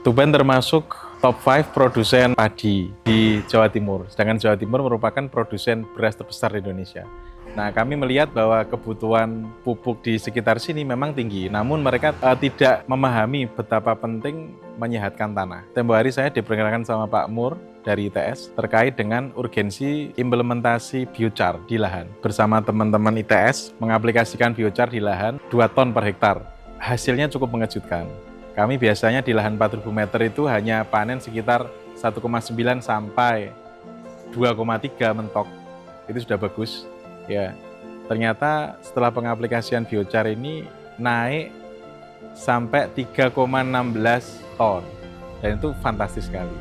Tuban termasuk top 5 produsen padi di Jawa Timur. Sedangkan Jawa Timur merupakan produsen beras terbesar di Indonesia. Nah, kami melihat bahwa kebutuhan pupuk di sekitar sini memang tinggi, namun mereka tidak memahami betapa penting menyehatkan tanah. Tempo hari saya diperkenalkan sama Pak Mur dari ITS terkait dengan urgensi implementasi biochar di lahan. Bersama teman-teman ITS mengaplikasikan biochar di lahan 2 ton per hektar. Hasilnya cukup mengejutkan. Kami biasanya di lahan 4.000 meter itu hanya panen sekitar 1,9 sampai 2,3 mentok. Itu sudah bagus. Ya, ternyata setelah pengaplikasian biochar ini naik sampai 3,16 ton. Dan itu fantastis sekali.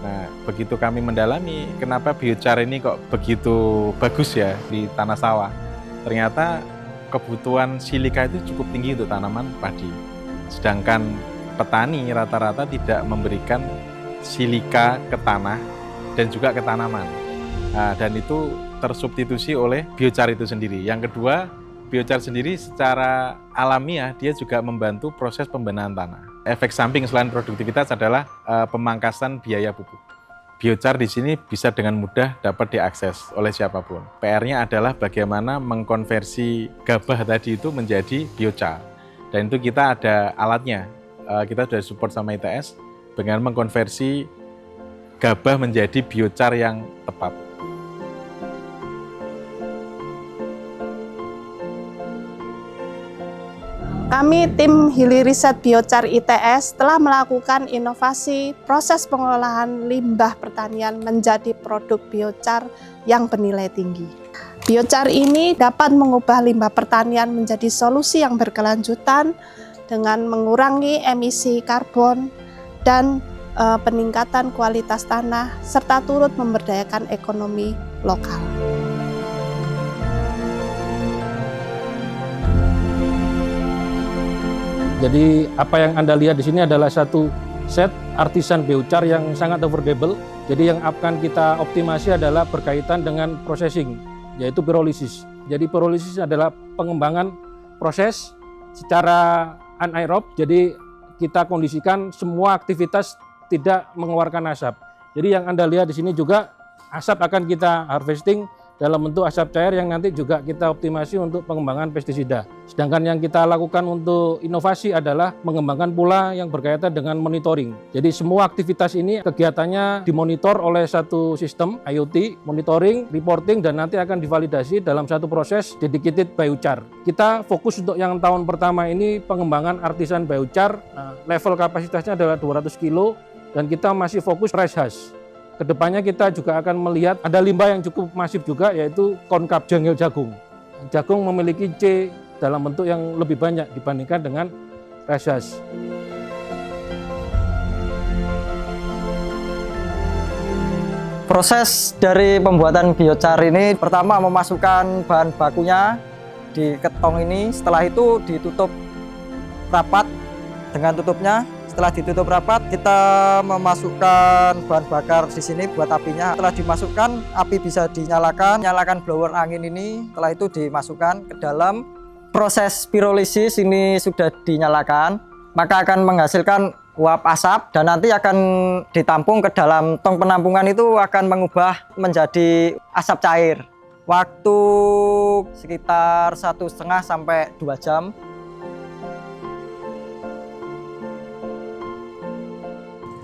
Nah, begitu kami mendalami kenapa biochar ini kok begitu bagus ya di tanah sawah. Ternyata kebutuhan silika itu cukup tinggi untuk tanaman padi. Sedangkan petani rata-rata tidak memberikan silika ke tanah dan juga ke tanaman. Nah, dan itu tersubstitusi oleh biochar itu sendiri. Yang kedua, biochar sendiri secara alamiah dia juga membantu proses pembenahan tanah. Efek samping selain produktivitas adalah pemangkasan biaya pupuk. Biochar di sini bisa dengan mudah dapat diakses oleh siapapun. PR-nya adalah bagaimana mengkonversi gabah tadi itu menjadi biochar. Dan itu kita ada alatnya. Kita sudah support sama ITS dengan mengkonversi gabah menjadi biochar yang tepat. Kami tim Hili Riset Biochar ITS telah melakukan inovasi proses pengolahan limbah pertanian menjadi produk biochar yang bernilai tinggi. Biochar ini dapat mengubah limbah pertanian menjadi solusi yang berkelanjutan dengan mengurangi emisi karbon dan peningkatan kualitas tanah serta turut memberdayakan ekonomi lokal. Jadi apa yang Anda lihat di sini adalah satu set artisan biochar yang sangat affordable. Jadi yang akan kita optimasi adalah berkaitan dengan processing, yaitu pirolisis. Jadi pirolisis adalah pengembangan proses secara anaerob, jadi kita kondisikan semua aktivitas tidak mengeluarkan asap. Jadi yang Anda lihat di sini juga asap akan kita harvesting dalam bentuk asap cair yang nanti juga kita optimasi untuk pengembangan pestisida. Sedangkan yang kita lakukan untuk inovasi adalah mengembangkan pula yang berkaitan dengan monitoring. Jadi semua aktivitas ini kegiatannya dimonitor oleh satu sistem IoT, monitoring, reporting, dan nanti akan divalidasi dalam satu proses dedicated biochar. Kita fokus untuk yang tahun pertama ini pengembangan artisan biochar, level kapasitasnya adalah 200 kilo, dan kita masih fokus rice husk. Kedepannya kita juga akan melihat ada limbah yang cukup masif juga, yaitu konkap jengkel jagung. Jagung memiliki C dalam bentuk yang lebih banyak dibandingkan dengan rice husk. Proses dari pembuatan biochar ini pertama memasukkan bahan bakunya di ketong ini, setelah itu ditutup rapat dengan tutupnya. Setelah ditutup rapat, kita memasukkan bahan bakar di sini buat apinya. Setelah dimasukkan, api bisa dinyalakan, nyalakan blower angin ini. Setelah itu dimasukkan ke dalam proses pirolisis ini sudah dinyalakan, maka akan menghasilkan uap asap dan nanti akan ditampung ke dalam tong penampungan, itu akan mengubah menjadi asap cair. Waktu sekitar 1,5 sampai 2 jam.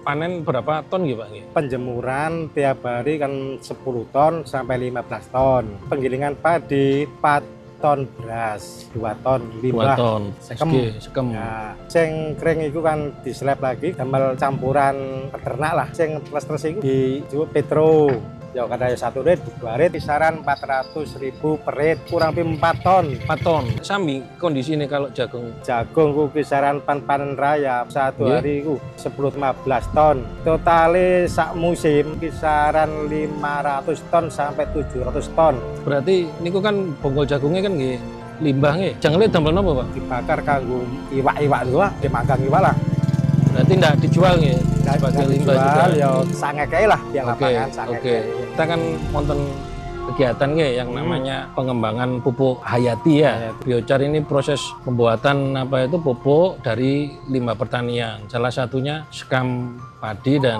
Panen berapa ton gitu Pak? Penjemuran tiap hari kan 10 ton sampai 15 ton. Penggilingan padi 4 ton beras, 2 ton limbah 2 ton sekem. Ya, sing kering itu kan diseleb lagi, damel campuran peternak lah. Sing terus itu di petro. Ya kadang 1 rit, 2 rit, kisaran 400.000 per rit, kurang lebih 4 ton. 4 ton. Sami kondisi ini kalau jagung. Jagung ku kisaran panen raya satu hari ku 10-15 ton. Totale sak musim kisaran 500 ton sampai 700 ton. Berarti niku kan bonggol jagungnya kan nggih limbah nggih. Jangan damel napa, Pak? Dibakar kanggo iwak-iwak doang, dimanggang iwak lah. Berarti enggak dijual nggih sebagai limbah juga. Ya sangeke lah di lapangan sangeke. Kita kan wonten kegiatan yang namanya pengembangan pupuk hayati ya. Biochar ini proses pembuatan pupuk dari limbah pertanian. Salah satunya sekam padi dan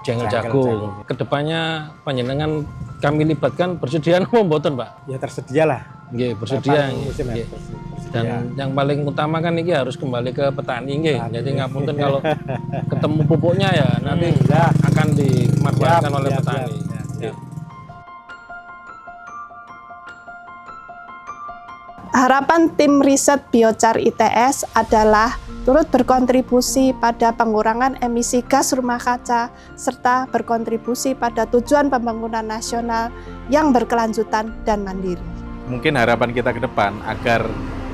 jengkel jagung. Kedepannya panjenengan kami libatkan bersedia memboten Pak? Ya tersedia lah. Nggih, bersedia. Nggih. Dan yang paling utama kan ini harus kembali ke petani nggih. Jadi ngapunten kalau ketemu pupuknya ya nanti akan dimanfaatkan oleh petani. Nggih. Harapan tim riset Biochar ITS adalah turut berkontribusi pada pengurangan emisi gas rumah kaca serta berkontribusi pada tujuan pembangunan nasional yang berkelanjutan dan mandiri. Mungkin harapan kita ke depan agar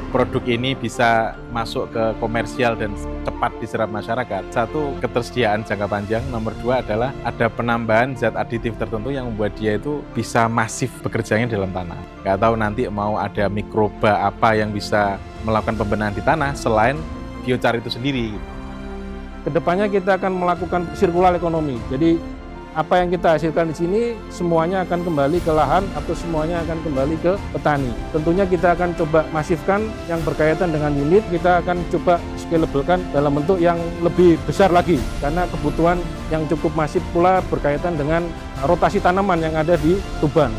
produk ini bisa masuk ke komersial dan cepat diserap masyarakat. Satu, ketersediaan jangka panjang. Nomor dua adalah ada penambahan zat aditif tertentu yang membuat dia itu bisa masif bekerjanya dalam tanah. Nggak tahu nanti mau ada mikroba apa yang bisa melakukan pembenahan di tanah selain biochar itu sendiri. Kedepannya kita akan melakukan sirkular ekonomi. Jadi apa yang kita hasilkan di sini semuanya akan kembali ke lahan atau semuanya akan kembali ke petani. Tentunya kita akan coba masifkan yang berkaitan dengan unit, kita akan coba scalable-kan dalam bentuk yang lebih besar lagi karena kebutuhan yang cukup masif pula berkaitan dengan rotasi tanaman yang ada di Tuban.